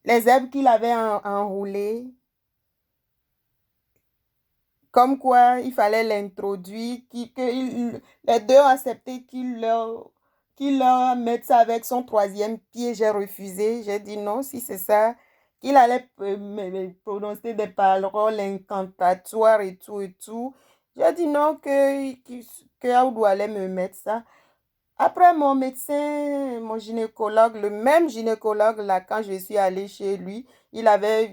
les herbes qu'il avait enroulées, comme quoi il fallait l'introduire, les deux ont accepté qu'il leur mette ça avec son troisième pied. J'ai refusé. J'ai dit non, si c'est ça, qu'il allait me prononcer des paroles incantatoires et tout et tout. J'ai dit non, que Aoudou allait me mettre ça. Après, mon médecin, mon gynécologue, le même gynécologue, là, quand je suis allée chez lui, il m'avait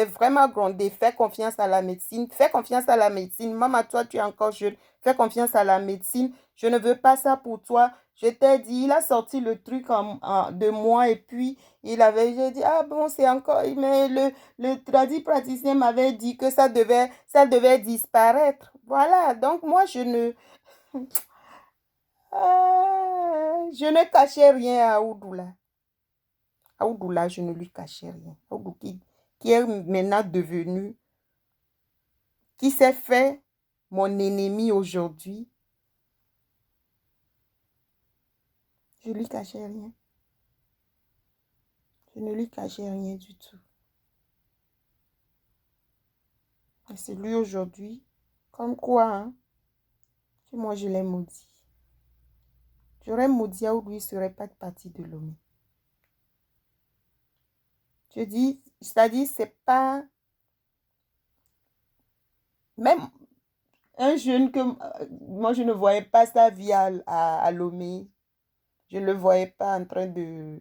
vraiment grondé. Fais confiance à la médecine. Fais confiance à la médecine. Maman, toi, tu es encore jeune. Fais confiance à la médecine. Je ne veux pas ça pour toi. Je t'ai dit, il a sorti le truc de moi et puis j'ai dit, ah bon, c'est encore, mais le praticien m'avait dit que ça devait disparaître. Voilà, donc moi, je ne cachais rien à Oudoula. À Oudoula, je ne lui cachais rien. Oudou qui est maintenant devenu, qui s'est fait mon ennemi aujourd'hui, je ne lui cachais rien. Je ne lui cachais rien du tout. Et c'est lui aujourd'hui, comme quoi, hein, que moi je l'ai maudit. J'aurais maudit à Oudou, il ne serait pas parti de Lomé. Je dis, c'est-à-dire, c'est pas, même un jeune que moi je ne voyais pas sa vie à Lomé. Je ne le voyais pas en train de...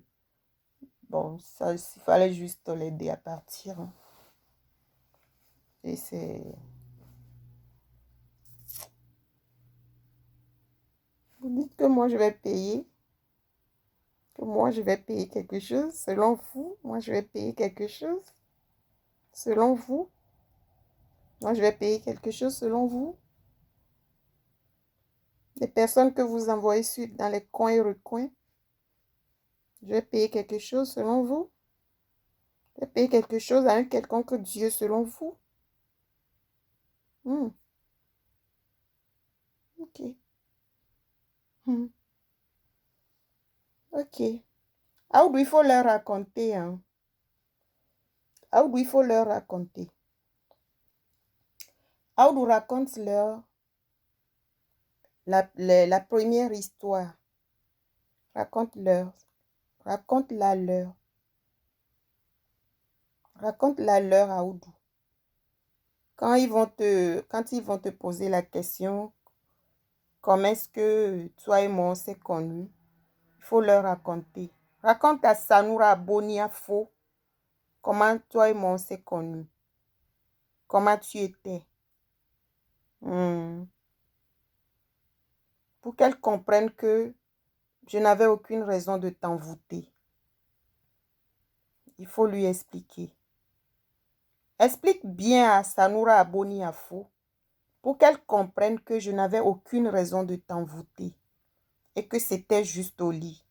Bon, ça, il fallait juste l'aider à partir, hein. Et c'est... Vous dites que moi je vais payer, que moi je vais payer quelque chose, selon vous, moi je vais payer quelque chose, selon vous, moi je vais payer quelque chose, selon vous. Les personnes que vous envoyez dans les coins et recoins, je vais payer quelque chose, selon vous. Je vais payer quelque chose à un quelconque Dieu, selon vous. Hmm, ok. Hmm, ok. Ah oui, il faut leur raconter, hein. Ah oui, il faut leur raconter. Aoudou raconte-leur la première histoire. Raconte-leur. Raconte-la leur. Raconte-la leur à Aoudou. Quand ils vont te poser la question, comment est-ce que toi et moi on s'est connus, il faut leur raconter. Raconte à Sanoura Bonia Fo comment toi et moi on s'est connus. Comment tu étais. Hmm. Pour qu'elle comprenne que je n'avais aucune raison de t'envoûter. Il faut lui expliquer. Explique bien à Sanoura Aboni Afo pour qu'elle comprenne que je n'avais aucune raison de t'envoûter et que c'était juste au lit.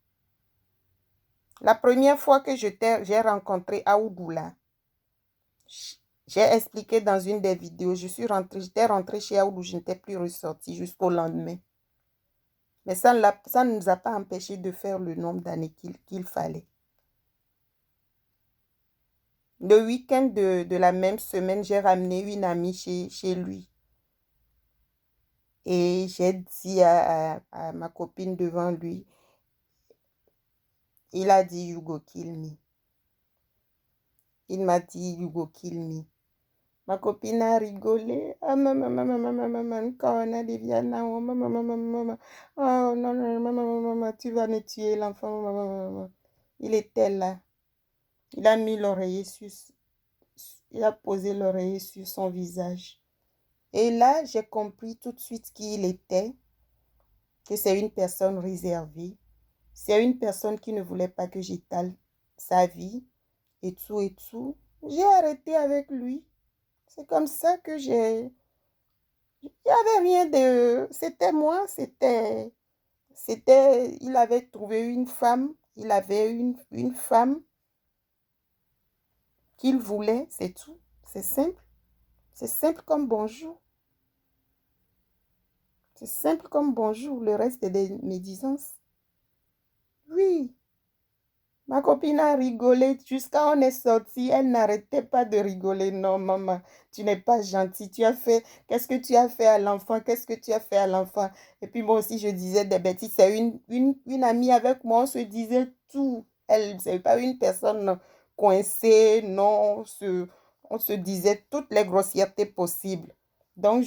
La première fois que j'ai rencontré Aoudoula, j'ai expliqué dans une des vidéos, j'étais rentrée chez Aoudou, je n'étais plus ressortie jusqu'au lendemain. Mais ça ne nous a pas empêché de faire le nombre d'années qu'il fallait. Le week-end de la même semaine, j'ai ramené une amie chez lui. Et j'ai dit à ma copine devant lui, il a dit you go kill me. Il m'a dit you go kill me. Ma copine a rigolé. Ah, maman, maman, maman, maman, quand on a des Viana, oh, maman, maman, maman, oh, non, non, maman, maman, tu vas me tuer l'enfant, maman, maman. Il était là. Il a mis l'oreiller il a posé l'oreiller sur son visage. Et là, j'ai compris tout de suite qui il était, que c'est une personne réservée. C'est une personne qui ne voulait pas que j'étale sa vie et tout et tout. J'ai arrêté avec lui. C'est comme ça que il n'y avait rien de... C'était moi, il avait trouvé une femme, il avait une femme qu'il voulait, c'est tout. C'est simple. C'est simple comme bonjour. C'est simple comme bonjour. Le reste est des médisances. Oui, Ma copine a rigolé jusqu'à on est sorti. Elle n'arrêtait pas de rigoler. Non, maman, tu n'es pas gentille. Tu as fait, qu'est-ce que tu as fait à l'enfant? Qu'est-ce que tu as fait à l'enfant? Et puis moi aussi, je disais des bêtises. C'est une amie avec moi, on se disait tout. Elle, c'est pas une personne coincée, non. On se disait toutes les grossièretés possibles. Donc,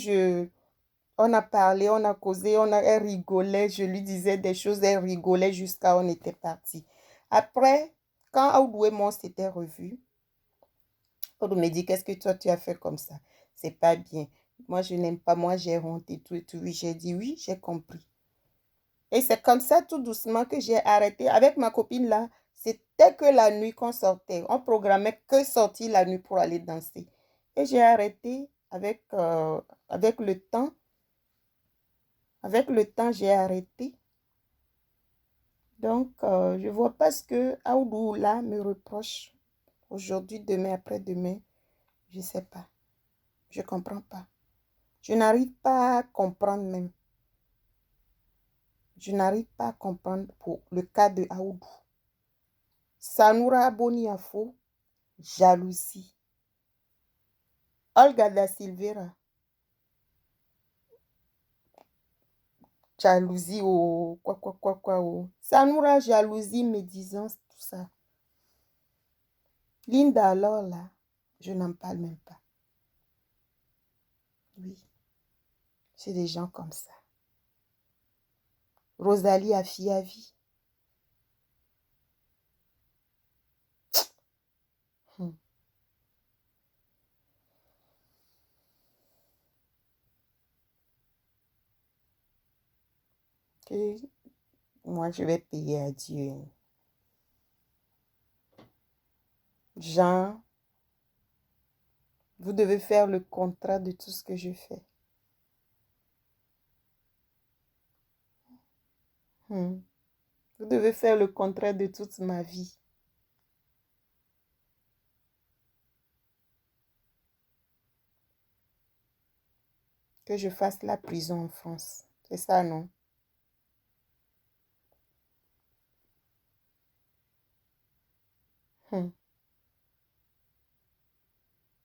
on a parlé, on a causé, elle rigolait, je lui disais des choses, elle rigolait jusqu'à on était parti. Après, quand Aoudou et moi on s'était revus, Aoudou me dit, qu'est-ce que toi tu as fait comme ça? C'est pas bien. Moi je n'aime pas, moi j'ai honte et tout et tout. Oui, j'ai dit oui, j'ai compris. Et c'est comme ça tout doucement que j'ai arrêté. Avec ma copine là, c'était que la nuit qu'on sortait. On programmait que sortir la nuit pour aller danser. Et j'ai arrêté avec le temps. Avec le temps, j'ai arrêté. Donc, je ne vois pas ce que Aoudou là me reproche aujourd'hui, demain, après-demain. Je ne sais pas. Je ne comprends pas. Je n'arrive pas à comprendre même. Je n'arrive pas à comprendre pour le cas de Aoudou. Sanoura Boniafo, jalousie. Olga da Silveira, jalousie, oh, oh. Sanoura, jalousie, médisance, tout ça. Linda, alors là, je n'en parle même pas. Oui, c'est des gens comme ça. Rosalie Afiavi. Hmm. Que moi, je vais payer à Dieu. Jean, vous devez faire le contrat de tout ce que je fais. Hmm. Vous devez faire le contrat de toute ma vie. Que je fasse la prison en France. C'est ça, non? Hmm.